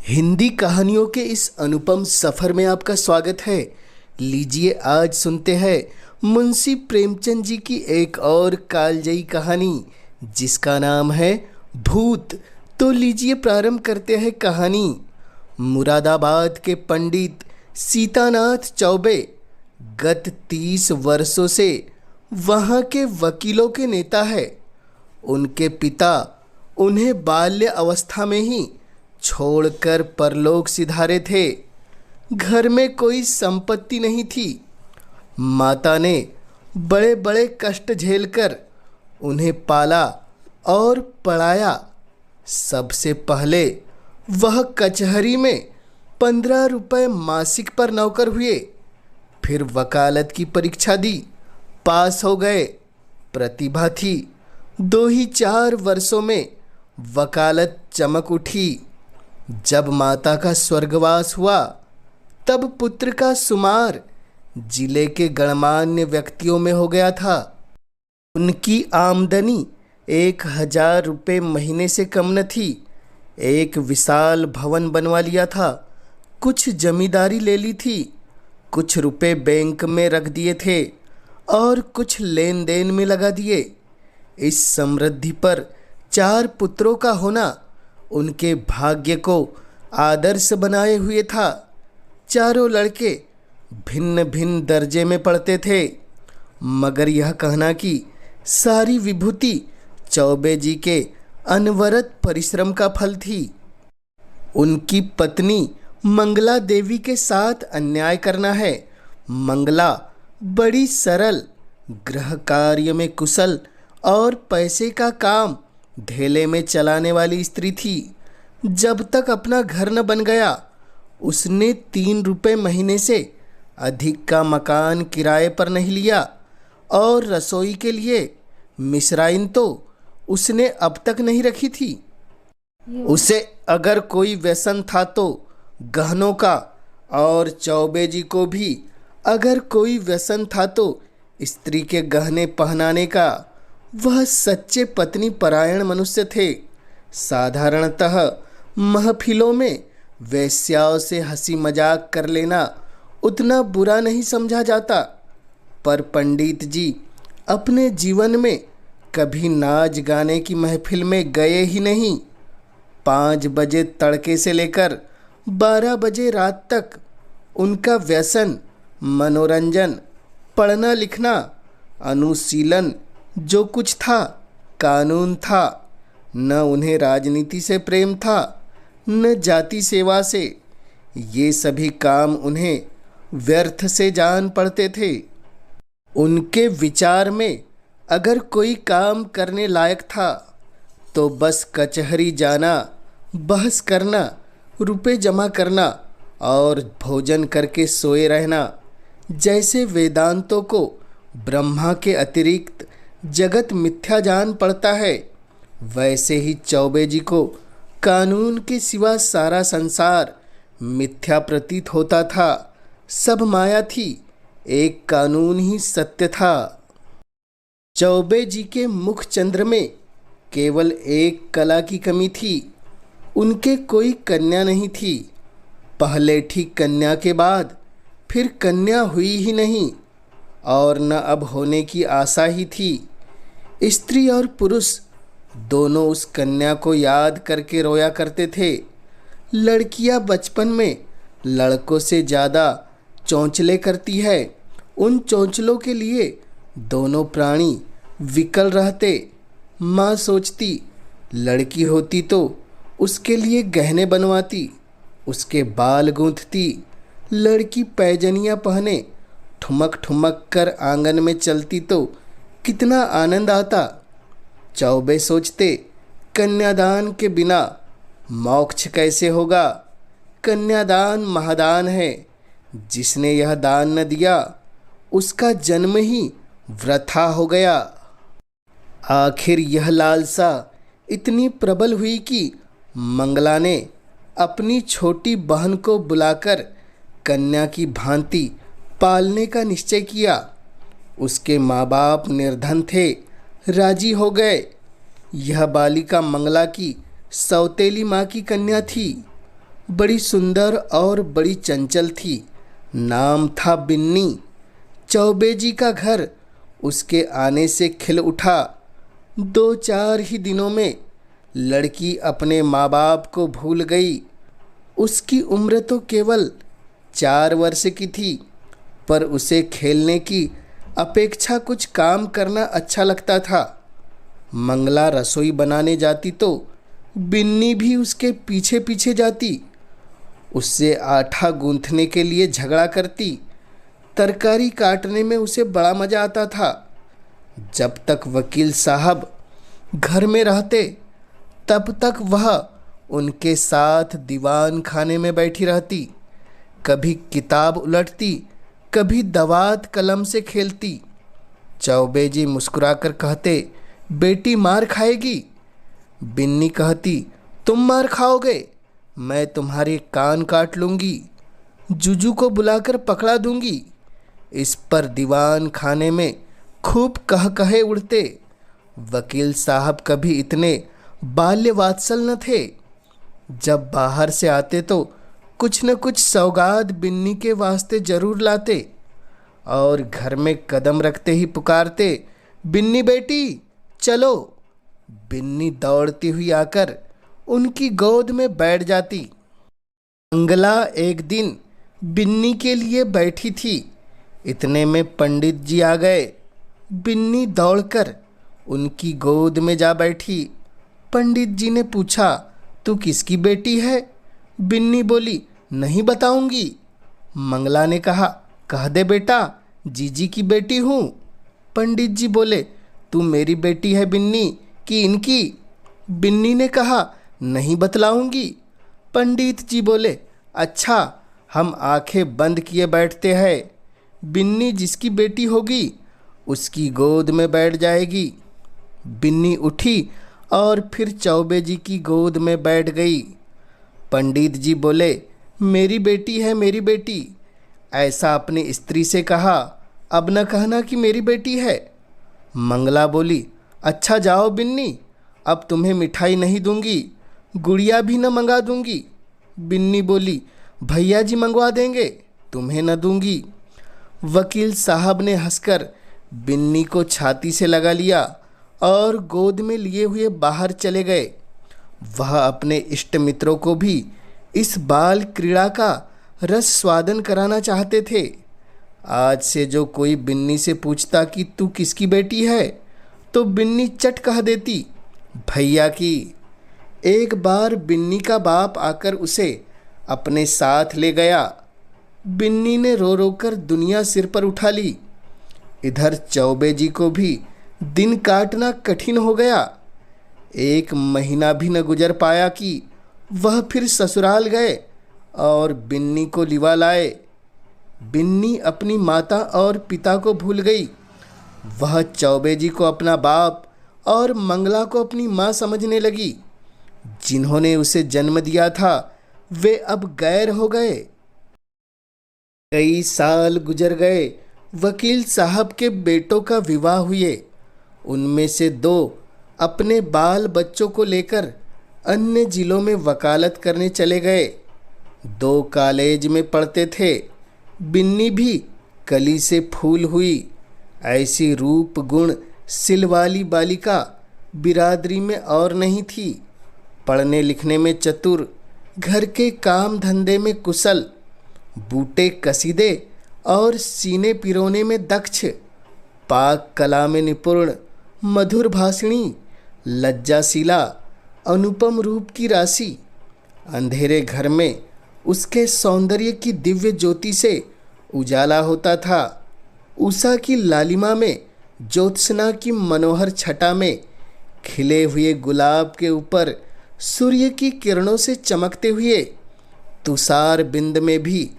हिंदी कहानियों के इस अनुपम सफ़र में आपका स्वागत है। लीजिए आज सुनते हैं मुंशी प्रेमचंद जी की एक और कालजयी कहानी जिसका नाम है भूत। तो लीजिए प्रारंभ करते हैं कहानी। मुरादाबाद के पंडित सीतानाथ चौबे गत 30 वर्षों से वहाँ के वकीलों के नेता है। उनके पिता उन्हें बाल्य अवस्था में ही छोड़कर परलोक सिधारे थे। घर में कोई संपत्ति नहीं थी। माता ने बड़े बड़े कष्ट झेलकर उन्हें पाला और पढ़ाया। सबसे पहले वह कचहरी में 15 रुपये मासिक पर नौकर हुए। फिर वकालत की परीक्षा दी, पास हो गए। प्रतिभा थी। 2 ही 4 वर्षों में वकालत चमक उठी। जब माता का स्वर्गवास हुआ तब पुत्र का शुमार जिले के गणमान्य व्यक्तियों में हो गया था। उनकी आमदनी 1000 रुपये महीने से कम न थी। एक विशाल भवन बनवा लिया था। कुछ जमींदारी ले ली थी। कुछ रुपए बैंक में रख दिए थे और कुछ लेन देन में लगा दिए। इस समृद्धि पर 4 पुत्रों का होना उनके भाग्य को आदर्श बनाए हुए था। चारों लड़के भिन्न भिन्न दर्जे में पढ़ते थे, मगर यह कहना कि सारी विभूति चौबे जी के अनवरत परिश्रम का फल थी। उनकी पत्नी मंगला देवी के साथ अन्याय करना है। मंगला बड़ी सरल, गृह कार्य में कुशल और पैसे का काम ढेले में चलाने वाली स्त्री थी। जब तक अपना घर न बन गया उसने 3 रुपये महीने से अधिक का मकान किराए पर नहीं लिया और रसोई के लिए मिश्राइन तो उसने अब तक नहीं रखी थी। उसे अगर कोई व्यसन था तो गहनों का, और चौबे जी को भी अगर कोई व्यसन था तो स्त्री के गहने पहनाने का। वह सच्चे पत्नी परायण मनुष्य थे। साधारणतः महफिलों में वेश्याओं से हंसी मजाक कर लेना उतना बुरा नहीं समझा जाता, पर पंडित जी अपने जीवन में कभी नाच गाने की महफिल में गए ही नहीं। 5 बजे तड़के से लेकर 12 बजे रात तक उनका व्यसन मनोरंजन, पढ़ना लिखना, अनुशीलन जो कुछ था कानून था। न उन्हें राजनीति से प्रेम था न जाति सेवा से। ये सभी काम उन्हें व्यर्थ से जान पड़ते थे। उनके विचार में अगर कोई काम करने लायक था तो बस कचहरी जाना, बहस करना, रुपए जमा करना और भोजन करके सोए रहना। जैसे वेदांतों को ब्रह्मा के अतिरिक्त जगत मिथ्या जान पड़ता है, वैसे ही चौबे जी को कानून के सिवा सारा संसार मिथ्या प्रतीत होता था। सब माया थी, एक कानून ही सत्य था। चौबे जी के मुख चंद्र में केवल एक कला की कमी थी। उनके कोई कन्या नहीं थी। पहले ठीक कन्या के बाद फिर कन्या हुई ही नहीं और न अब होने की आशा ही थी। स्त्री और पुरुष दोनों उस कन्या को याद करके रोया करते थे। लड़कियां बचपन में लड़कों से ज़्यादा चौंचले करती है। उन चौंचलों के लिए दोनों प्राणी विकल रहते। माँ सोचती लड़की होती तो उसके लिए गहने बनवाती, उसके बाल गूंथती। लड़की पैजनियाँ पहने ठुमक ठुमक कर आंगन में चलती तो कितना आनंद आता। चौबे सोचते कन्यादान के बिना मोक्ष कैसे होगा। कन्यादान महादान है। जिसने यह दान न दिया उसका जन्म ही वृथा हो गया। आखिर यह लालसा इतनी प्रबल हुई कि मंगला ने अपनी छोटी बहन को बुलाकर कन्या की भांति पालने का निश्चय किया। उसके माँ बाप निर्धन थे, राजी हो गए। यह बालिका मंगला की सौतेली माँ की कन्या थी। बड़ी सुंदर और बड़ी चंचल थी। नाम था बिन्नी। चौबे जी का घर उसके आने से खिल उठा। 2-4 ही दिनों में लड़की अपने माँ बाप को भूल गई। उसकी उम्र तो केवल 4 वर्ष की थी, पर उसे खेलने की अपेक्षा कुछ काम करना अच्छा लगता था। मंगला रसोई बनाने जाती तो बिन्नी भी उसके पीछे पीछे जाती। उससे आटा गूंथने के लिए झगड़ा करती। तरकारी काटने में उसे बड़ा मज़ा आता था। जब तक वकील साहब घर में रहते तब तक वह उनके साथ दीवान खाने में बैठी रहती। कभी किताब उलटती, कभी दवात कलम से खेलती। चौबे जी मुस्कुराकर कहते, बेटी मार खाएगी। बिन्नी कहती, तुम मार खाओगे, मैं तुम्हारे कान काट लूँगी, जुजू को बुलाकर पकड़ा दूँगी। इस पर दीवान खाने में खूब कह कहे उड़ते। वकील साहब कभी इतने बाल्य वात्सल न थे। जब बाहर से आते तो कुछ न कुछ सौगात बिन्नी के वास्ते जरूर लाते और घर में कदम रखते ही पुकारते, बिन्नी बेटी चलो। बिन्नी दौड़ती हुई आकर उनकी गोद में बैठ जाती। मंगला एक दिन बिन्नी के लिए बैठी थी। इतने में पंडित जी आ गए। बिन्नी दौड़कर उनकी गोद में जा बैठी। पंडित जी ने पूछा, तू किसकी बेटी है? बिन्नी बोली, नहीं बताऊंगी। मंगला ने कहा, कह दे बेटा, जीजी की बेटी हूँ। पंडित जी बोले, तू मेरी बेटी है बिन्नी कि इनकी? बिन्नी ने कहा, नहीं बतलाऊंगी। पंडित जी बोले, अच्छा, हम आंखें बंद किए बैठते हैं। बिन्नी जिसकी बेटी होगी उसकी गोद में बैठ जाएगी। बिन्नी उठी और फिर चौबे जी की गोद में बैठ गई। पंडित जी बोले, मेरी बेटी है मेरी बेटी, ऐसा अपनी स्त्री से कहा, अब न कहना कि मेरी बेटी है। मंगला बोली, अच्छा जाओ बिन्नी, अब तुम्हें मिठाई नहीं दूंगी, गुड़िया भी न मंगा दूंगी। बिन्नी बोली, भैया जी मंगवा देंगे, तुम्हें न दूंगी। वकील साहब ने हंसकर बिन्नी को छाती से लगा लिया और गोद में लिए हुए बाहर चले गए। वह अपने इष्ट मित्रों को भी इस बाल क्रीड़ा का रस स्वादन कराना चाहते थे। आज से जो कोई बिन्नी से पूछता कि तू किसकी बेटी है, तो बिन्नी चट कह देती, भैया की। एक बार बिन्नी का बाप आकर उसे अपने साथ ले गया। बिन्नी ने रो रो कर दुनिया सिर पर उठा ली। इधर चौबे जी को भी दिन काटना कठिन हो गया। 1 महीना भी न गुजर पाया कि वह फिर ससुराल गए और बिन्नी को लिवा लाए। बिन्नी अपनी माता और पिता को भूल गई। वह चौबे जी को अपना बाप और मंगला को अपनी माँ समझने लगी। जिन्होंने उसे जन्म दिया था वे अब गैर हो गए। कई साल गुजर गए। वकील साहब के बेटों का विवाह हुए। उनमें से 2 अपने बाल बच्चों को लेकर अन्य जिलों में वकालत करने चले गए। 2 कॉलेज में पढ़ते थे। बिन्नी भी कली से फूल हुई। ऐसी रूप गुण सिल वाली बालिका बिरादरी में और नहीं थी। पढ़ने लिखने में चतुर, घर के काम धंधे में कुशल, बूटे कसीदे और सीने पिरोने में दक्ष, पाक कला में निपुण, मधुर भाषिणी, लज्जाशीला, अनुपम रूप की राशि। अंधेरे घर में उसके सौंदर्य की दिव्य ज्योति से उजाला होता था। उषा की लालिमा में, ज्योत्सना की मनोहर छटा में, खिले हुए गुलाब के ऊपर सूर्य की किरणों से चमकते हुए तुषार बिंद में भी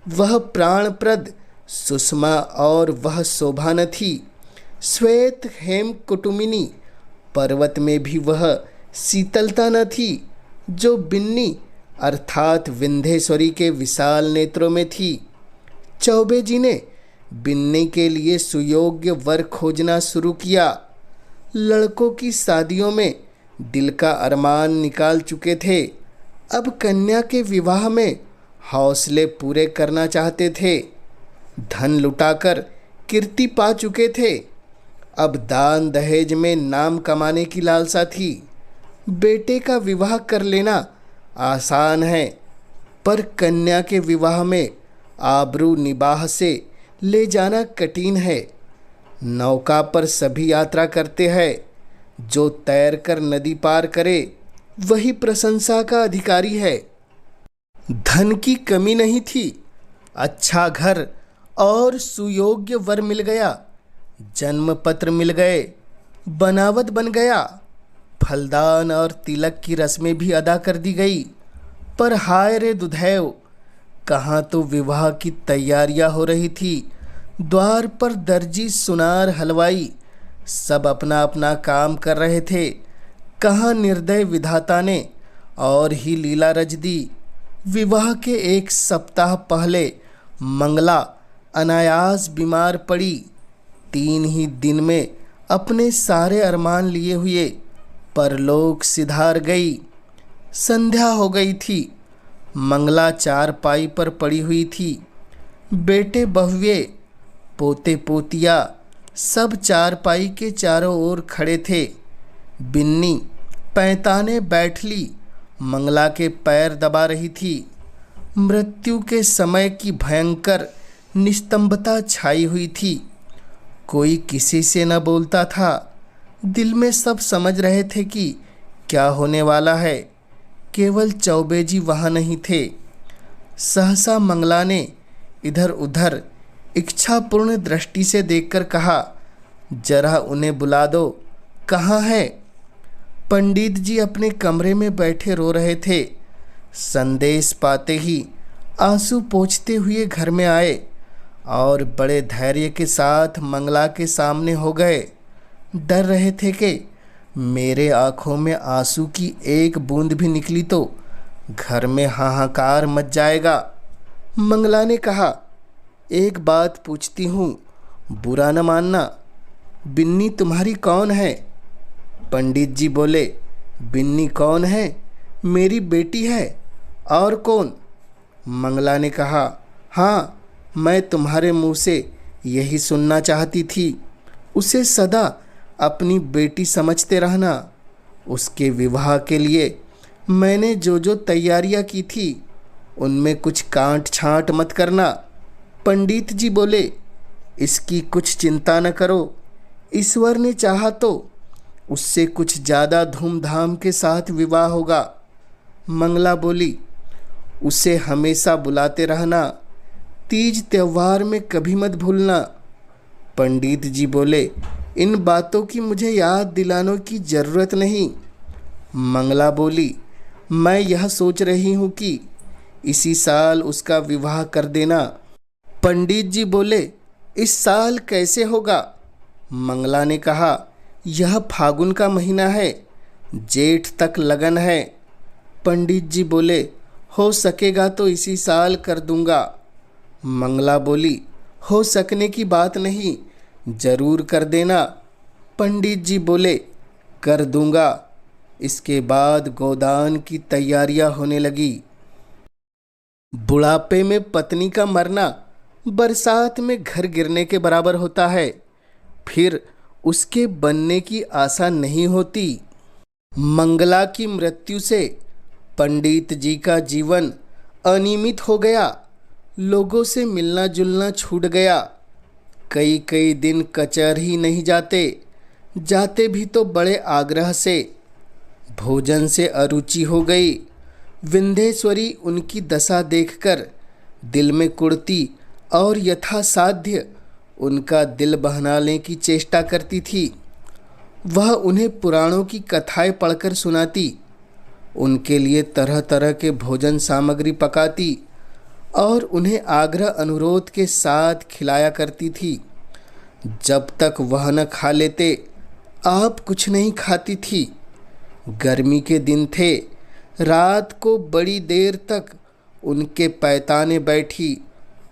वह प्राणप्रद सुषमा और वह शोभा न थी। श्वेत हेम कुटुमिनी पर्वत में भी वह शीतलता न थी जो बिन्नी अर्थात विंध्येश्वरी के विशाल नेत्रों में थी। चौबे जी ने बिन्नी के लिए सुयोग्य वर खोजना शुरू किया। लड़कों की शादियों में दिल का अरमान निकाल चुके थे, अब कन्या के विवाह में हौसले पूरे करना चाहते थे। धन लुटाकर कीर्ति पा चुके थे। अब दान दहेज में नाम कमाने की लालसा थी। बेटे का विवाह कर लेना आसान है, पर कन्या के विवाह में आबरू निबाह से ले जाना कठिन है। नौका पर सभी यात्रा करते हैं, जो तैर कर नदी पार करे वही प्रशंसा का अधिकारी है। धन की कमी नहीं थी, अच्छा घर और सुयोग्य वर मिल गया। जन्म पत्र मिल गए, बनावट बन गया, फलदान और तिलक की रस्में भी अदा कर दी गई। पर हाय रे दुधैव, कहाँ तो विवाह की तैयारियां हो रही थी। द्वार पर दर्जी, सुनार, हलवाई सब अपना अपना काम कर रहे थे। कहाँ निर्दय विधाता ने और ही लीला रच दी। विवाह के एक सप्ताह पहले मंगला अनायास बीमार पड़ी। 3 ही दिन में अपने सारे अरमान लिए हुए परलोक सिधार गई। संध्या हो गई थी। मंगला चारपाई पर पड़ी हुई थी। बेटे बहुए, पोते पोतिया सब चारपाई के चारों ओर खड़े थे। बिन्नी पैंताने बैठ ली, मंगला के पैर दबा रही थी। मृत्यु के समय की भयंकर निस्तंभता छाई हुई थी। कोई किसी से न बोलता था। दिल में सब समझ रहे थे कि क्या होने वाला है। केवल चौबे जी वहाँ नहीं थे। सहसा मंगला ने इधर उधर इच्छापूर्ण दृष्टि से देखकर कहा, जरा उन्हें बुला दो, कहाँ है? पंडित जी अपने कमरे में बैठे रो रहे थे। संदेश पाते ही आंसू पोंछते हुए घर में आए और बड़े धैर्य के साथ मंगला के सामने हो गए। डर रहे थे कि मेरे आँखों में आंसू की एक बूंद भी निकली तो घर में हाहाकार मच जाएगा। मंगला ने कहा, एक बात पूछती हूँ, बुरा न मानना। बिन्नी तुम्हारी कौन है? पंडित जी बोले, बिन्नी कौन है? मेरी बेटी है। और कौन? मंगला ने कहा, हाँ, मैं तुम्हारे मुंह से यही सुनना चाहती थी। उसे सदा अपनी बेटी समझते रहना। उसके विवाह के लिए मैंने जो जो तैयारियां की थी उनमें कुछ कांट छांट मत करना। पंडित जी बोले, इसकी कुछ चिंता न करो। ईश्वर ने चाहा तो उससे कुछ ज़्यादा धूमधाम के साथ विवाह होगा। मंगला बोली, उसे हमेशा बुलाते रहना। तीज त्योहार में कभी मत भूलना। पंडित जी बोले, इन बातों की मुझे याद दिलाने की ज़रूरत नहीं। मंगला बोली, मैं यह सोच रही हूँ कि इसी साल उसका विवाह कर देना। पंडित जी बोले, इस साल कैसे होगा? मंगला ने कहा, यह फागुन का महीना है, जेठ तक लगन है। पंडित जी बोले, हो सकेगा तो इसी साल कर दूंगा। मंगला बोली, हो सकने की बात नहीं, जरूर कर देना। पंडित जी बोले, कर दूंगा। इसके बाद गोदान की तैयारियां होने लगी। बुढ़ापे में पत्नी का मरना बरसात में घर गिरने के बराबर होता है। फिर उसके बनने की आशा नहीं होती। मंगला की मृत्यु से पंडित जी का जीवन अनियमित हो गया। लोगों से मिलना जुलना छूट गया। कई कई दिन कचहरी नहीं जाते, जाते भी तो बड़े आग्रह से। भोजन से अरुचि हो गई। विंध्येश्वरी उनकी दशा देखकर दिल में कुढ़ती और यथासाध्य उनका दिल बहलाने की चेष्टा करती थी। वह उन्हें पुराणों की कथाएं पढ़कर सुनाती, उनके लिए तरह तरह के भोजन सामग्री पकाती और उन्हें आग्रह अनुरोध के साथ खिलाया करती थी। जब तक वह न खा लेते, आप कुछ नहीं खाती थी। गर्मी के दिन थे। रात को बड़ी देर तक उनके पैताने बैठी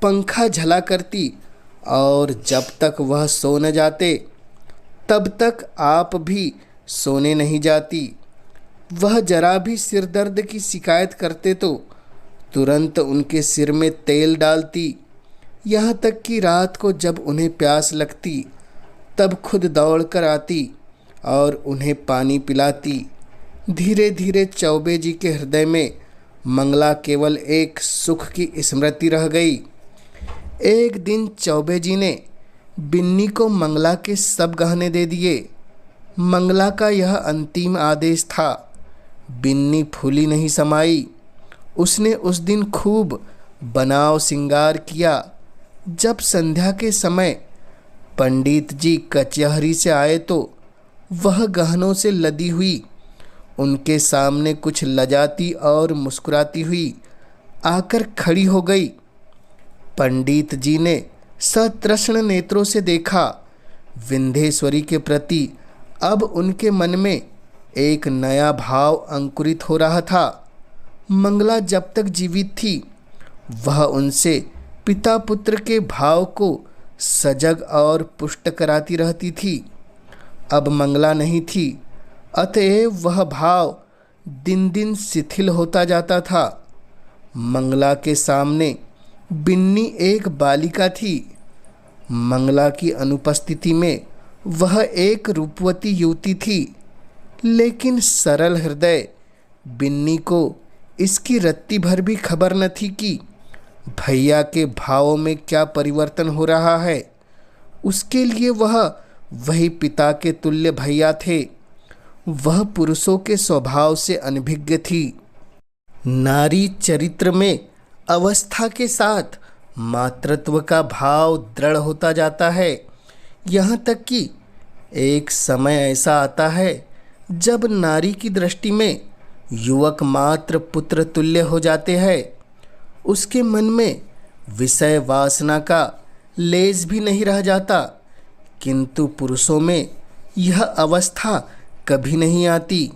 पंखा झला करती और जब तक वह सो न जाते तब तक आप भी सोने नहीं जाती। वह जरा भी सिर दर्द की शिकायत करते तो तुरंत उनके सिर में तेल डालती। यहाँ तक कि रात को जब उन्हें प्यास लगती तब खुद दौड़ कर आती और उन्हें पानी पिलाती। धीरे धीरे चौबे जी के हृदय में मंगला केवल एक सुख की स्मृति रह गई। एक दिन चौबे जी ने बिन्नी को मंगला के सब गहने दे दिए। मंगला का यह अंतिम आदेश था। बिन्नी फूली नहीं समाई। उसने उस दिन खूब बनाव सिंगार किया। जब संध्या के समय पंडित जी कचहरी से आए तो वह गहनों से लदी हुई उनके सामने कुछ लजाती और मुस्कुराती हुई आकर खड़ी हो गई। पंडित जी ने सतृष्ण नेत्रों से देखा। विंध्येश्वरी के प्रति अब उनके मन में एक नया भाव अंकुरित हो रहा था। मंगला जब तक जीवित थी वह उनसे पिता पुत्र के भाव को सजग और पुष्ट कराती रहती थी। अब मंगला नहीं थी, अतएव वह भाव दिन दिन शिथिल होता जाता था। मंगला के सामने बिन्नी एक बालिका थी। मंगला की अनुपस्थिति में वह एक रूपवती युवती थी, लेकिन सरल हृदय बिन्नी को इसकी रत्ती भर भी खबर न थी कि भैया के भावों में क्या परिवर्तन हो रहा है। उसके लिए वह वही पिता के तुल्य भैया थे। वह पुरुषों के स्वभाव से अनभिज्ञ थी। नारी चरित्र में अवस्था के साथ मातृत्व का भाव दृढ़ होता जाता है। यहाँ तक कि एक समय ऐसा आता है जब नारी की दृष्टि में युवक मात्र पुत्र तुल्य हो जाते हैं। उसके मन में विषय वासना का लेस भी नहीं रह जाता। किंतु पुरुषों में यह अवस्था कभी नहीं आती।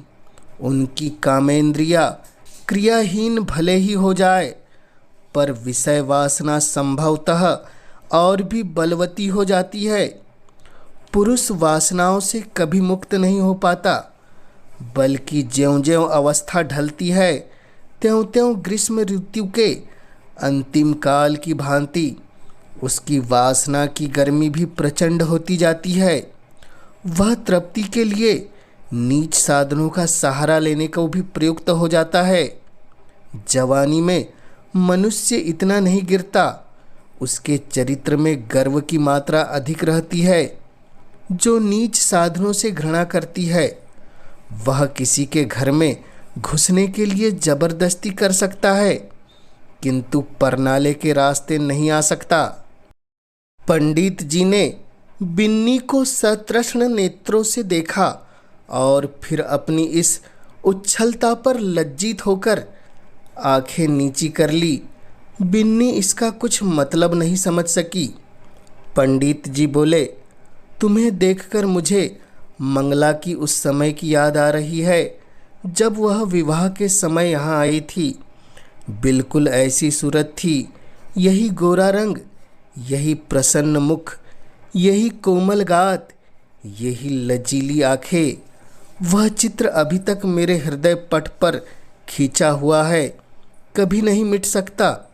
उनकी कामेंद्रिया क्रियाहीन भले ही हो जाए, पर विषय वासना संभवतः और भी बलवती हो जाती है। पुरुष वासनाओं से कभी मुक्त नहीं हो पाता, बल्कि ज्यों-ज्यों अवस्था ढलती है त्यों-त्यों ग्रीष्म ऋतु के अंतिम काल की भांति उसकी वासना की गर्मी भी प्रचंड होती जाती है। वह तृप्ति के लिए नीच साधनों का सहारा लेने को भी प्रयुक्त हो जाता है। जवानी में मनुष्य इतना नहीं गिरता, उसके चरित्र में गर्व की मात्रा अधिक रहती है। जो नीच साधनों से घृणा करती है वह किसी के घर में घुसने के लिए जबरदस्ती कर सकता है, किंतु परनाले के रास्ते नहीं आ सकता। पंडित जी ने बिन्नी को सतृष्ण नेत्रों से देखा और फिर अपनी इस उच्छलता पर लज्जित होकर आंखें नीची कर ली। बिन्नी इसका कुछ मतलब नहीं समझ सकी। पंडित जी बोले, तुम्हें देखकर मुझे मंगला की उस समय की याद आ रही है जब वह विवाह के समय यहाँ आई थी। बिल्कुल ऐसी सूरत थी, यही गोरा रंग, यही प्रसन्न मुख, यही कोमल गात, यही लचीली आंखें। वह चित्र अभी तक मेरे हृदय पट पर खींचा हुआ है, कभी नहीं मिट सकता।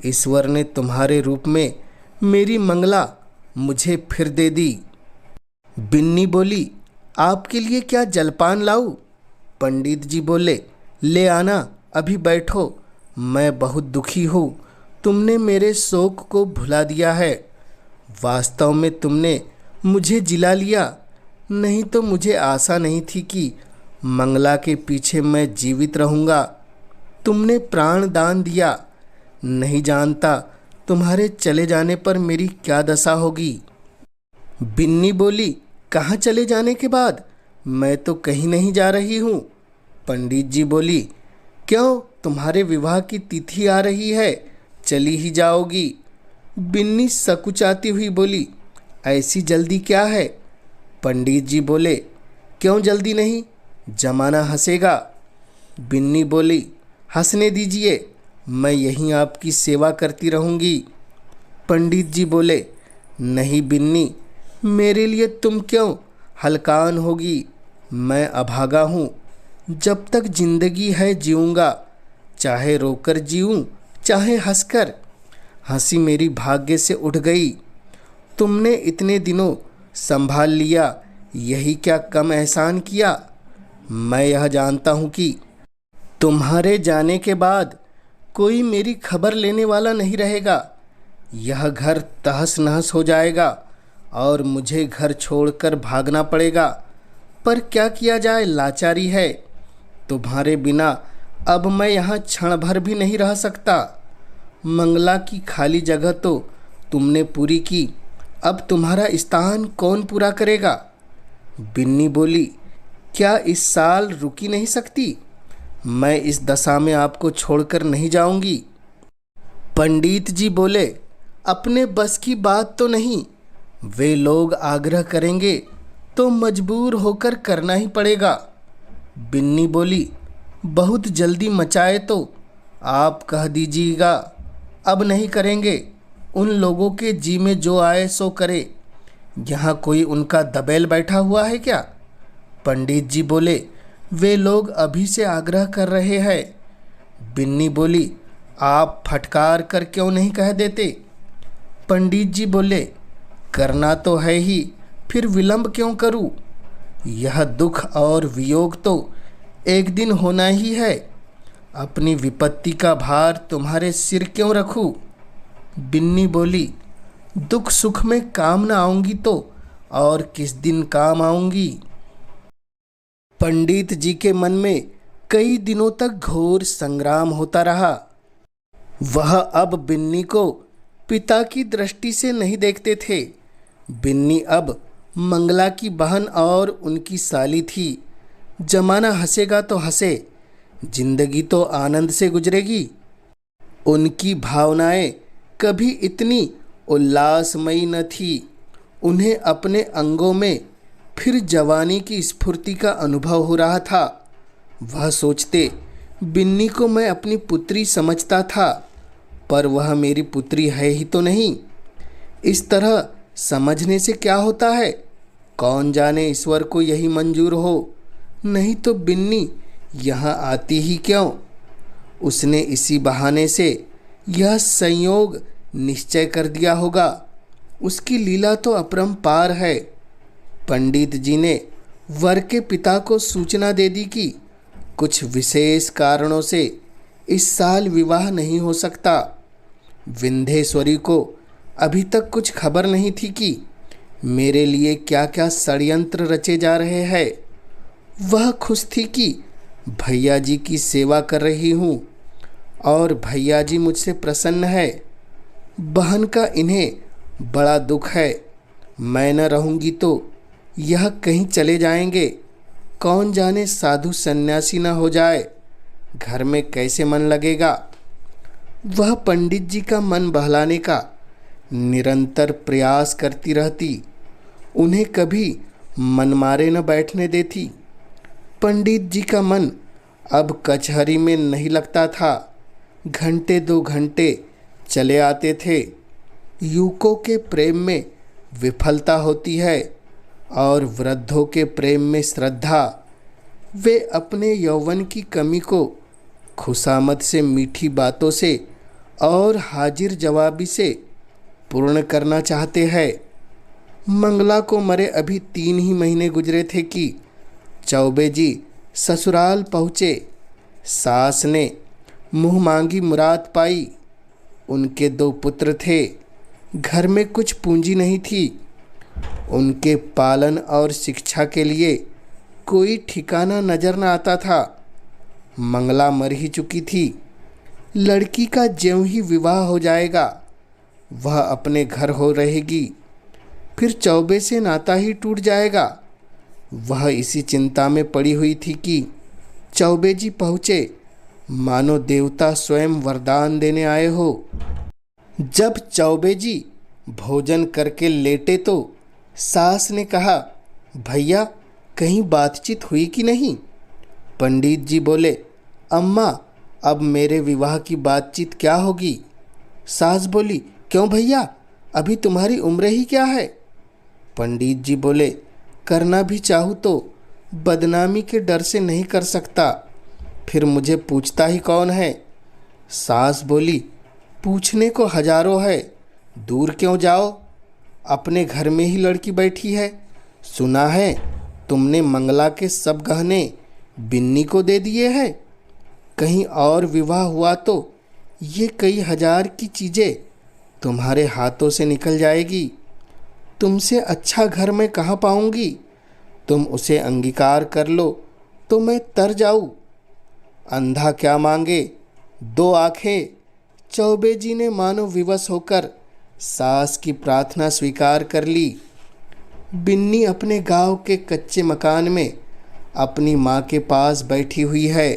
ईश्वर ने तुम्हारे रूप में मेरी मंगला मुझे फिर दे दी। बिन्नी बोली, आपके लिए क्या जलपान लाऊं? पंडित जी बोले, ले आना, अभी बैठो। मैं बहुत दुखी हूँ। तुमने मेरे शोक को भुला दिया है। वास्तव में तुमने मुझे जिला लिया, नहीं तो मुझे आशा नहीं थी कि मंगला के पीछे मैं जीवित रहूँगा। तुमने प्राण दान दिया, नहीं जानता तुम्हारे चले जाने पर मेरी क्या दशा होगी। बिन्नी बोली, कहाँ चले जाने के बाद? मैं तो कहीं नहीं जा रही हूँ। पंडित जी बोली, क्यों, तुम्हारे विवाह की तिथि आ रही है, चली ही जाओगी। बिन्नी सकुचाती हुई बोली, ऐसी जल्दी क्या है? पंडित जी बोले, क्यों जल्दी नहीं, जमाना हंसेगा। बिन्नी बोली, हंसने दीजिए, मैं यहीं आपकी सेवा करती रहूँगी। पंडित जी बोले, नहीं बिन्नी, मेरे लिए तुम क्यों हलकान होगी, मैं अभागा हूँ। जब तक जिंदगी है जीऊँगा, चाहे रोकर जीऊँ चाहे हंसकर। हंसी मेरी भाग्य से उठ गई, तुमने इतने दिनों संभाल लिया, यही क्या कम एहसान किया। मैं यह जानता हूँ कि तुम्हारे जाने के बाद कोई मेरी खबर लेने वाला नहीं रहेगा। यह घर तहस नहस हो जाएगा और मुझे घर छोड़कर भागना पड़ेगा। पर क्या किया जाए, लाचारी है। तुम्हारे बिना अब मैं यहाँ क्षण भर भी नहीं रह सकता। मंगला की खाली जगह तो तुमने पूरी की, अब तुम्हारा स्थान कौन पूरा करेगा। बिन्नी बोली, क्या इस साल रुकी नहीं सकती? मैं इस दशा में आपको छोड़कर नहीं जाऊंगी। पंडित जी बोले, अपने बस की बात तो नहीं, वे लोग आग्रह करेंगे तो मजबूर होकर करना ही पड़ेगा। बिन्नी बोली, बहुत जल्दी मचाए तो आप कह दीजिएगा, अब नहीं करेंगे। उन लोगों के जी में जो आए सो करे, यहाँ कोई उनका दबेल बैठा हुआ है क्या? पंडित जी बोले, वे लोग अभी से आग्रह कर रहे हैं। बिन्नी बोली, आप फटकार कर क्यों नहीं कह देते? पंडित जी बोले, करना तो है ही, फिर विलंब क्यों करूं? यह दुख और वियोग तो एक दिन होना ही है। अपनी विपत्ति का भार तुम्हारे सिर क्यों रखूं? बिन्नी बोली, दुख सुख में काम न आऊंगी तो और किस दिन काम आऊंगी। पंडित जी के मन में कई दिनों तक घोर संग्राम होता रहा। वह अब बिन्नी को पिता की दृष्टि से नहीं देखते थे। बिन्नी अब मंगला की बहन और उनकी साली थी। जमाना हंसेगा तो हंसे, जिंदगी तो आनंद से गुजरेगी। उनकी भावनाएं कभी इतनी उल्लासमयी न थी। उन्हें अपने अंगों में फिर जवानी की स्फूर्ति का अनुभव हो रहा था। वह सोचते, बिन्नी को मैं अपनी पुत्री समझता था, पर वह मेरी पुत्री है ही तो नहीं। इस तरह समझने से क्या होता है? कौन जाने ईश्वर को यही मंजूर हो, नहीं तो बिन्नी यहाँ आती ही क्यों। उसने इसी बहाने से यह संयोग निश्चय कर दिया होगा। उसकी लीला तो अपरंपार है। पंडित जी ने वर के पिता को सूचना दे दी कि कुछ विशेष कारणों से इस साल विवाह नहीं हो सकता। विंध्येश्वरी को अभी तक कुछ खबर नहीं थी कि मेरे लिए क्या क्या षड्यंत्र रचे जा रहे हैं। वह खुश थी कि भैया जी की सेवा कर रही हूँ और भैया जी मुझसे प्रसन्न है। बहन का इन्हें बड़ा दुख है। मैं न रहूँगी तो यह कहीं चले जाएंगे। कौन जाने साधु सन्यासी न हो जाए, घर में कैसे मन लगेगा। वह पंडित जी का मन बहलाने का निरंतर प्रयास करती रहती, उन्हें कभी मन मारे न बैठने देती। पंडित जी का मन अब कचहरी में नहीं लगता था। घंटे 2 घंटे चले आते थे। युवकों के प्रेम में विफलता होती है और वृद्धों के प्रेम में श्रद्धा। वे अपने यौवन की कमी को खुशामद से, मीठी बातों से और हाजिर जवाबी से पूर्ण करना चाहते हैं। मंगला को मरे अभी 3 ही महीने गुजरे थे कि चौबे जी ससुराल पहुँचे। सास ने मुँह मांगी मुराद पाई। उनके 2 पुत्र थे। घर में कुछ पूंजी नहीं थी। उनके पालन और शिक्षा के लिए कोई ठिकाना नजर न आता था। मंगला मर ही चुकी थी। लड़की का ज्यों ही विवाह हो जाएगा, वह अपने घर हो रहेगी, फिर चौबे से नाता ही टूट जाएगा। वह इसी चिंता में पड़ी हुई थी कि चौबे जी पहुँचे, मानो देवता स्वयं वरदान देने आए हो। जब चौबे जी भोजन करके लेटे तो सास ने कहा, भैया कहीं बातचीत हुई कि नहीं? पंडित जी बोले, अम्मा अब मेरे विवाह की बातचीत क्या होगी? सास बोली, क्यों भैया, अभी तुम्हारी उम्र ही क्या है? पंडित जी बोले, करना भी चाहूँ तो बदनामी के डर से नहीं कर सकता, फिर मुझे पूछता ही कौन है। सास बोली, पूछने को हजारों है, दूर क्यों जाओ, अपने घर में ही लड़की बैठी है। सुना है तुमने मंगला के सब गहने बिन्नी को दे दिए हैं। कहीं और विवाह हुआ तो ये कई हजार की चीज़ें तुम्हारे हाथों से निकल जाएगी। तुमसे अच्छा घर मैं कहाँ पाऊंगी। तुम उसे अंगीकार कर लो तो मैं तर जाऊँ। अंधा क्या मांगे, दो आंखें। चौबे जी ने मानो विवश होकर सास की प्रार्थना स्वीकार कर ली। बिन्नी अपने गांव के कच्चे मकान में अपनी माँ के पास बैठी हुई है।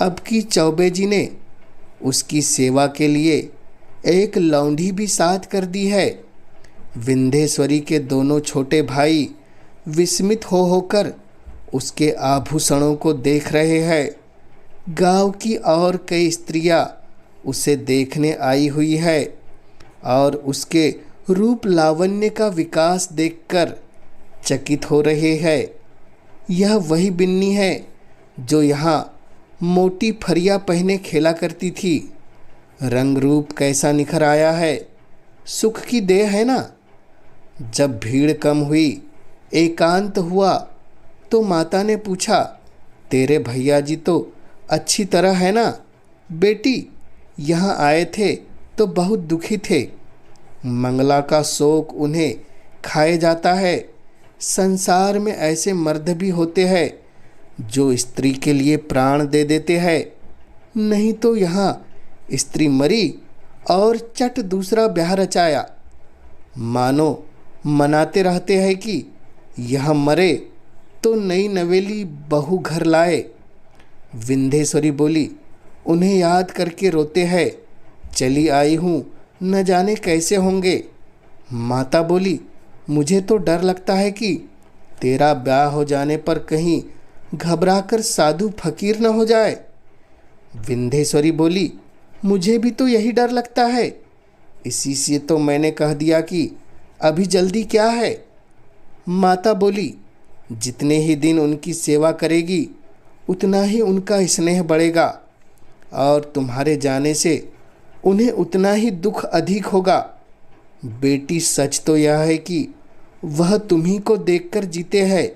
अब की चौबे जी ने उसकी सेवा के लिए एक लौंडी भी साथ कर दी है। विंध्येश्वरी के दोनों छोटे भाई विस्मित हो होकर उसके आभूषणों को देख रहे हैं। गांव की और कई स्त्रियां उसे देखने आई हुई है और उसके रूप लावण्य का विकास देखकर चकित हो रहे हैं। यह वही बिन्नी है जो यहाँ मोटी फरिया पहने खेला करती थी। रंग रूप कैसा निखर आया है, सुख की देह है ना। जब भीड़ कम हुई, एकांत हुआ, तो माता ने पूछा, तेरे भैया जी तो अच्छी तरह है ना। बेटी, यहाँ आए थे तो बहुत दुखी थे। मंगला का शोक उन्हें खाए जाता है। संसार में ऐसे मर्द भी होते हैं जो स्त्री के लिए प्राण दे देते हैं। नहीं तो यहाँ स्त्री मरी और चट दूसरा ब्याह रचाया। मानो मनाते रहते हैं कि यह मरे तो नई नवेली बहू घर लाए। विंध्येश्वरी बोली, उन्हें याद करके रोते हैं। चली आई हूँ, न जाने कैसे होंगे। माता बोली, मुझे तो डर लगता है कि तेरा ब्याह हो जाने पर कहीं घबराकर साधु फकीर न हो जाए। विंध्येश्वरी बोली, मुझे भी तो यही डर लगता है, इसी से तो मैंने कह दिया कि अभी जल्दी क्या है। माता बोली, जितने ही दिन उनकी सेवा करेगी उतना ही उनका स्नेह बढ़ेगा और तुम्हारे जाने से उन्हें उतना ही दुख अधिक होगा। बेटी, सच तो यह है कि वह तुम्ही को देखकर जीते हैं।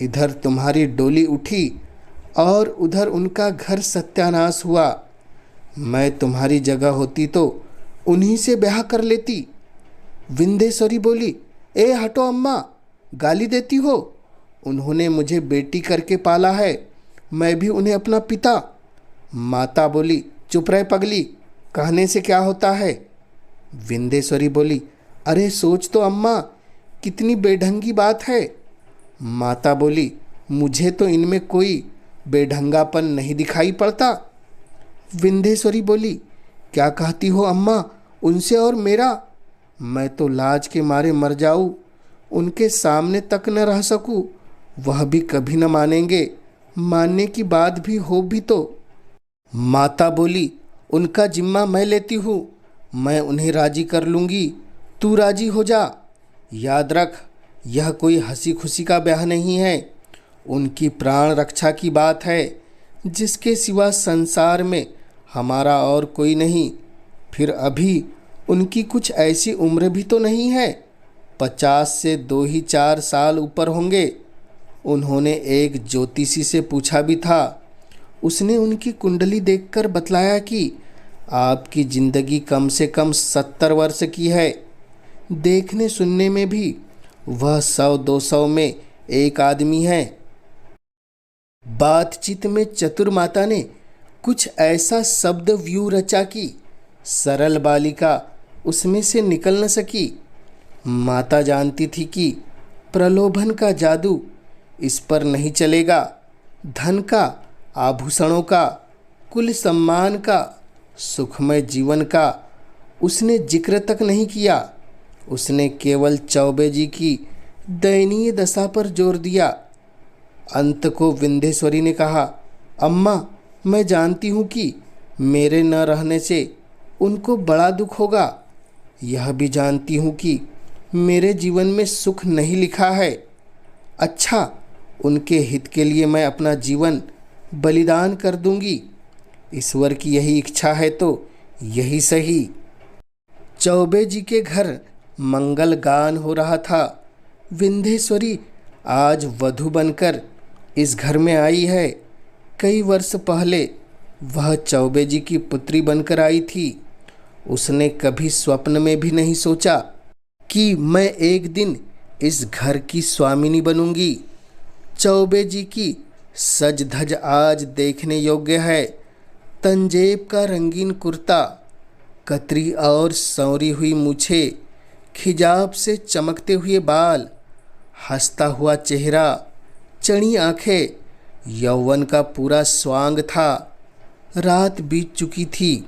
इधर तुम्हारी डोली उठी और उधर उनका घर सत्यानाश हुआ। मैं तुम्हारी जगह होती तो उन्हीं से ब्याह कर लेती। विंध्येश्वरी बोली, ए हटो अम्मा, गाली देती हो। उन्होंने मुझे बेटी करके पाला है, मैं भी उन्हें अपना पिता। माता बोली, चुप रहे पगली, कहने से क्या होता है। विंध्येश्वरी बोली, अरे सोच तो अम्मा, कितनी बेढंगी बात है। माता बोली, मुझे तो इनमें कोई बेढंगापन नहीं दिखाई पड़ता। विंध्येश्वरी बोली, क्या कहती हो अम्मा, उनसे और मेरा। मैं तो लाज के मारे मर जाऊँ, उनके सामने तक न रह सकूँ। वह भी कभी न मानेंगे, मानने की बात भी हो भी तो। माता बोली, उनका जिम्मा मैं लेती हूँ, मैं उन्हें राजी कर लूँगी, तू राजी हो जा। याद रख, यह कोई हंसी खुशी का ब्याह नहीं है, उनकी प्राण रक्षा की बात है, जिसके सिवा संसार में हमारा और कोई नहीं। फिर अभी उनकी कुछ ऐसी उम्र भी तो नहीं है, 50 से 2 ही 4 साल ऊपर होंगे। उन्होंने एक ज्योतिषी से पूछा भी था, उसने उनकी कुंडली देखकर बतलाया कि आपकी ज़िंदगी कम से कम 70 वर्ष की है। देखने सुनने में भी वह 100-200 में एक आदमी है। बातचीत में चतुर माता ने कुछ ऐसा शब्द व्यू रचा कि सरल बालिका उसमें से निकल न सकी। माता जानती थी कि प्रलोभन का जादू इस पर नहीं चलेगा। धन का, आभूषणों का, कुल सम्मान का, सुखमय जीवन का उसने जिक्र तक नहीं किया। उसने केवल चौबे जी की दयनीय दशा पर जोर दिया। अंत को विंध्येश्वरी ने कहा, अम्मा, मैं जानती हूँ कि मेरे न रहने से उनको बड़ा दुख होगा। यह भी जानती हूँ कि मेरे जीवन में सुख नहीं लिखा है। अच्छा, उनके हित के लिए मैं अपना जीवन बलिदान कर दूंगी। ईश्वर की यही इच्छा है तो यही सही। चौबे जी के घर मंगल गान हो रहा था। विंध्येश्वरी आज वधू बनकर इस घर में आई है। कई वर्ष पहले वह चौबे जी की पुत्री बनकर आई थी। उसने कभी स्वप्न में भी नहीं सोचा कि मैं एक दिन इस घर की स्वामिनी बनूंगी। चौबे जी की सज धज आज देखने योग्य है। तंजेब का रंगीन कुर्ता, कतरी और संवरी हुई मूछें, खिजाब से चमकते हुए बाल, हंसता हुआ चेहरा, चढ़ी आंखें, यौवन का पूरा स्वांग था। रात बीत चुकी थी।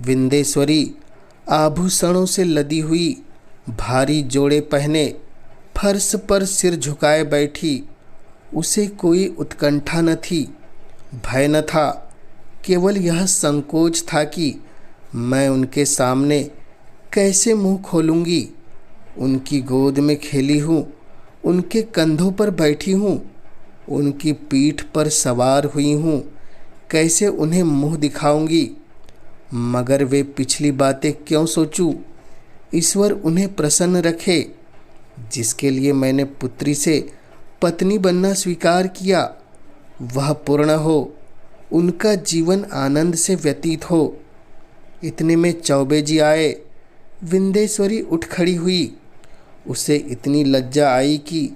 विंध्येश्वरी आभूषणों से लदी हुई, भारी जोड़े पहने फर्श पर सिर झुकाए बैठी। उसे कोई उत्कंठा न थी, भय न था, केवल यह संकोच था कि मैं उनके सामने कैसे मुंह खोलूंगी। उनकी गोद में खेली हूँ, उनके कंधों पर बैठी हूँ, उनकी पीठ पर सवार हुई हूँ, कैसे उन्हें मुंह दिखाऊंगी। मगर वे पिछली बातें क्यों सोचूं? ईश्वर उन्हें प्रसन्न रखे। जिसके लिए मैंने पुत्री से पत्नी बनना स्वीकार किया वह पूर्ण हो, उनका जीवन आनंद से व्यतीत हो। इतने में चौबे जी आए। विंध्येश्वरी उठ खड़ी हुई। उसे इतनी लज्जा आई कि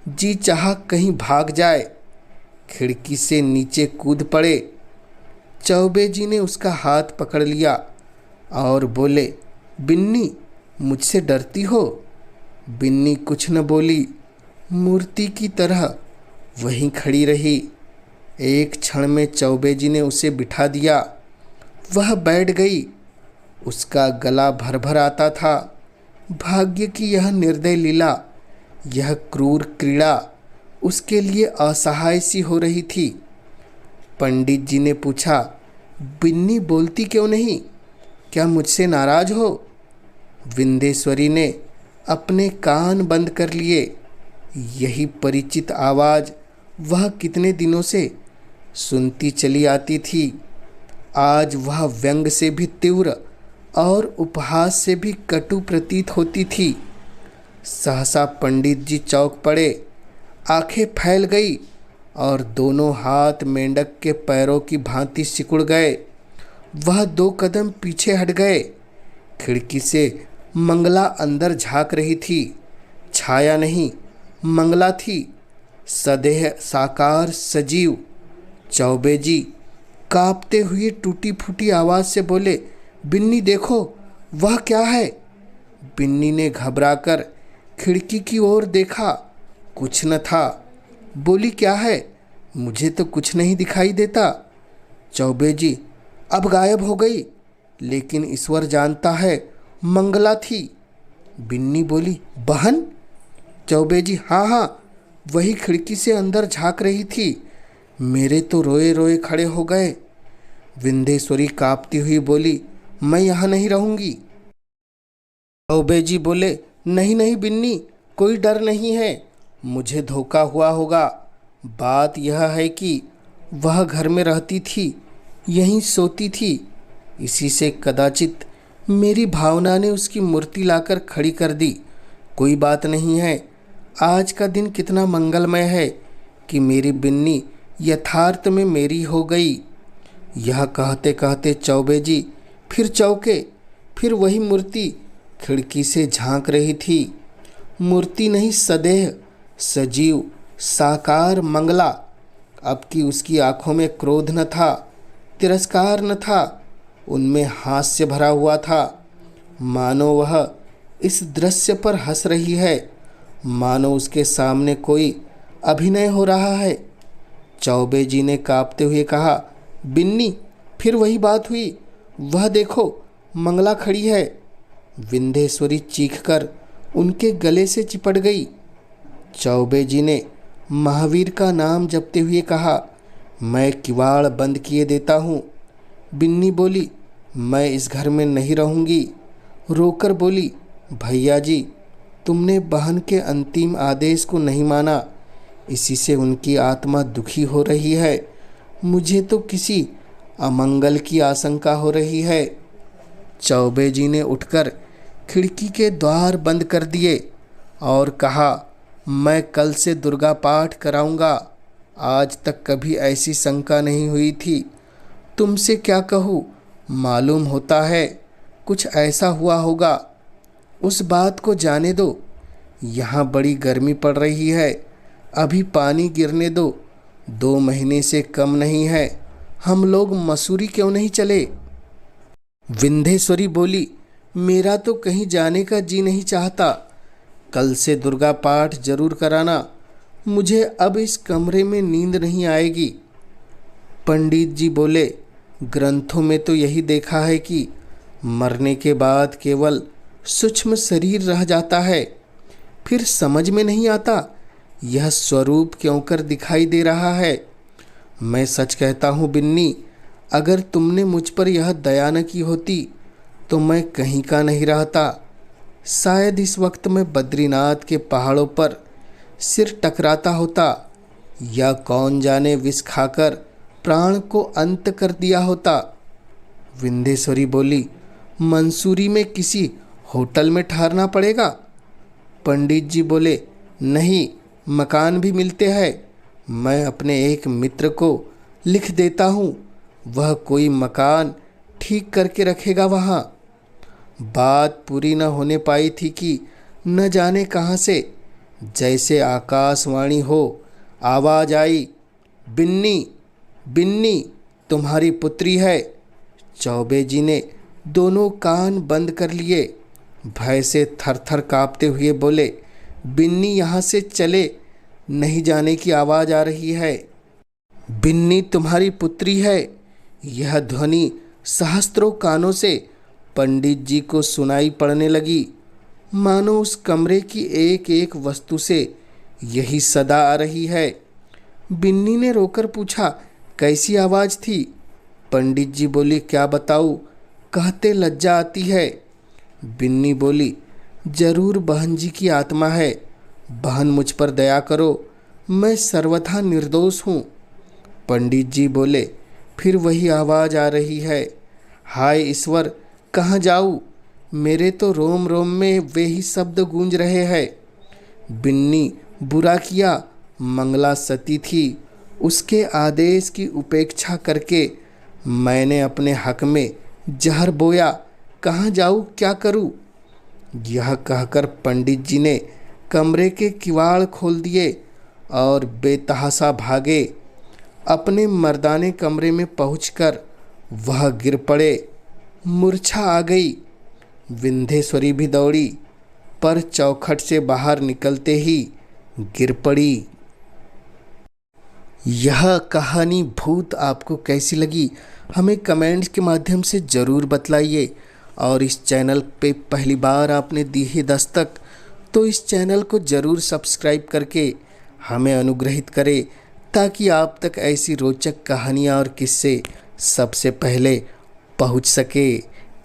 जी चाहा कहीं भाग जाए, खिड़की से नीचे कूद पड़े। चौबे जी ने उसका हाथ पकड़ लिया और बोले, बिन्नी, मुझसे डरती हो? बिन्नी कुछ न बोली, मूर्ति की तरह वहीं खड़ी रही। एक क्षण में चौबे जी ने उसे बिठा दिया। वह बैठ गई। उसका गला भर भर आता था। भाग्य की यह निर्दय लीला, यह क्रूर क्रीड़ा उसके लिए असहाय सी हो रही थी। पंडित जी ने पूछा, बिन्नी बोलती क्यों नहीं? क्या मुझसे नाराज हो? विंध्येश्वरी ने अपने कान बंद कर लिए। यही परिचित आवाज़ वह कितने दिनों से सुनती चली आती थी। आज वह व्यंग से भी तीव्र और उपहास से भी कटु प्रतीत होती थी। सहसा पंडित जी चौंक पड़े, आंखें फैल गई और दोनों हाथ मेंढक के पैरों की भांति सिकुड़ गए। वह 2 कदम पीछे हट गए। खिड़की से मंगला अंदर झांक रही थी। छाया नहीं, मंगला थी, सदेह साकार सजीव। चौबे जी कांपते हुए टूटी फूटी आवाज़ से बोले, बिन्नी देखो, वह क्या है? बिन्नी ने घबराकर खिड़की की ओर देखा। कुछ न था। बोली, क्या है? मुझे तो कुछ नहीं दिखाई देता। चौबे जी अब गायब हो गई, लेकिन ईश्वर जानता है मंगला थी। बिन्नी बोली, बहन? चौबे जी, हाँ हाँ, वही खिड़की से अंदर झांक रही थी। मेरे तो रोए रोए खड़े हो गए। विंध्येश्वरी कांपती हुई बोली, मैं यहाँ नहीं रहूँगी। चौबे जी बोले, नहीं नहीं बिन्नी, कोई डर नहीं है, मुझे धोखा हुआ होगा। बात यह है कि वह घर में रहती थी, यहीं सोती थी। इसी से कदाचित मेरी भावना ने उसकी मूर्ति लाकर खड़ी कर दी। कोई बात नहीं है। आज का दिन कितना मंगलमय है कि मेरी बिन्नी यथार्थ में मेरी हो गई। यह कहते कहते चौबे जी फिर चौंके। फिर वही मूर्ति खिड़की से झांक रही थी। मूर्ति नहीं, सदेह सजीव साकार मंगला। अब कि उसकी आंखों में क्रोध न था, तिरस्कार न था, उनमें हास्य भरा हुआ था। मानो वह इस दृश्य पर हंस रही है, मानो उसके सामने कोई अभिनय हो रहा है। चौबे जी ने कांपते हुए कहा, बिन्नी, फिर वही बात हुई, वह देखो मंगला खड़ी है। विंध्येश्वरी चीखकर उनके गले से चिपट गई। चौबे जी ने महावीर का नाम जपते हुए कहा, मैं किवाड़ बंद किए देता हूँ। बिन्नी बोली, मैं इस घर में नहीं रहूँगी। रोकर बोली, भैया जी, तुमने बहन के अंतिम आदेश को नहीं माना, इसी से उनकी आत्मा दुखी हो रही है। मुझे तो किसी अमंगल की आशंका हो रही है। चौबे जी ने उठकर खिड़की के द्वार बंद कर दिए और कहा, मैं कल से दुर्गा पाठ कराऊंगा। आज तक कभी ऐसी शंका नहीं हुई थी। तुमसे क्या कहूँ, मालूम होता है कुछ ऐसा हुआ होगा। उस बात को जाने दो। यहाँ बड़ी गर्मी पड़ रही है, अभी पानी गिरने दो। 2 महीने से कम नहीं है। हम लोग मसूरी क्यों नहीं चले? विंध्येश्वरी बोली, मेरा तो कहीं जाने का जी नहीं चाहता। कल से दुर्गा पाठ जरूर कराना। मुझे अब इस कमरे में नींद नहीं आएगी। पंडित जी बोले, ग्रंथों में तो यही देखा है कि मरने के बाद केवल सूक्ष्म शरीर रह जाता है। फिर समझ में नहीं आता यह स्वरूप क्यों कर दिखाई दे रहा है। मैं सच कहता हूँ बिन्नी, अगर तुमने मुझ पर यह दया न की होती तो मैं कहीं का नहीं रहता। शायद इस वक्त मैं बद्रीनाथ के पहाड़ों पर सिर टकराता होता, या कौन जाने विष खाकर प्राण को अंत कर दिया होता। विंध्येश्वरी बोली, मंसूरी में किसी होटल में ठहरना पड़ेगा? पंडित जी बोले, नहीं, मकान भी मिलते हैं। मैं अपने एक मित्र को लिख देता हूँ, वह कोई मकान ठीक करके रखेगा वहाँ। बात पूरी न होने पाई थी कि न जाने कहाँ से जैसे आकाशवाणी हो आवाज़ आई, बिन्नी, बिन्नी, तुम्हारी पुत्री है। चौबे जी ने दोनों कान बंद कर लिए। भय से थर-थर काँपते हुए बोले, बिन्नी, यहाँ से चले, नहीं जाने की आवाज़ आ रही है। बिन्नी तुम्हारी पुत्री है। यह ध्वनि सहस्त्रों कानों से पंडित जी को सुनाई पड़ने लगी, मानो उस कमरे की एक एक वस्तु से यही सदा आ रही है। बिन्नी ने रोकर पूछा, कैसी आवाज़ थी? पंडित जी बोली, क्या बताऊँ, कहते लज्जा आती है। बिन्नी बोली, जरूर बहन जी की आत्मा है। बहन, मुझ पर दया करो, मैं सर्वथा निर्दोष हूँ। पंडित जी बोले, फिर वही आवाज़ आ रही है। हाय ईश्वर, कहाँ जाऊँ? मेरे तो रोम रोम में वे ही शब्द गूंज रहे हैं। बिन्नी, बुरा किया, मंगला सती थी, उसके आदेश की उपेक्षा करके मैंने अपने हक में जहर बोया। कहाँ जाऊँ, क्या करूँ? यह कहकर पंडित जी ने कमरे के किवाड़ खोल दिए और बेतहाशा भागे। अपने मर्दाने कमरे में पहुंचकर वह गिर पड़े, मूर्छा आ गई। विंध्येश्वरी भी दौड़ी, पर चौखट से बाहर निकलते ही गिर पड़ी। यह कहानी भूत आपको कैसी लगी हमें कमेंट्स के माध्यम से ज़रूर बतलाइए। और इस चैनल पे पहली बार आपने दी है दस्तक तो इस चैनल को ज़रूर सब्सक्राइब करके हमें अनुग्रहित करें, ताकि आप तक ऐसी रोचक कहानियाँ और किस्से सबसे पहले पहुंच सके।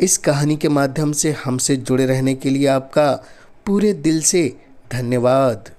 इस कहानी के माध्यम से हमसे जुड़े रहने के लिए आपका पूरे दिल से धन्यवाद।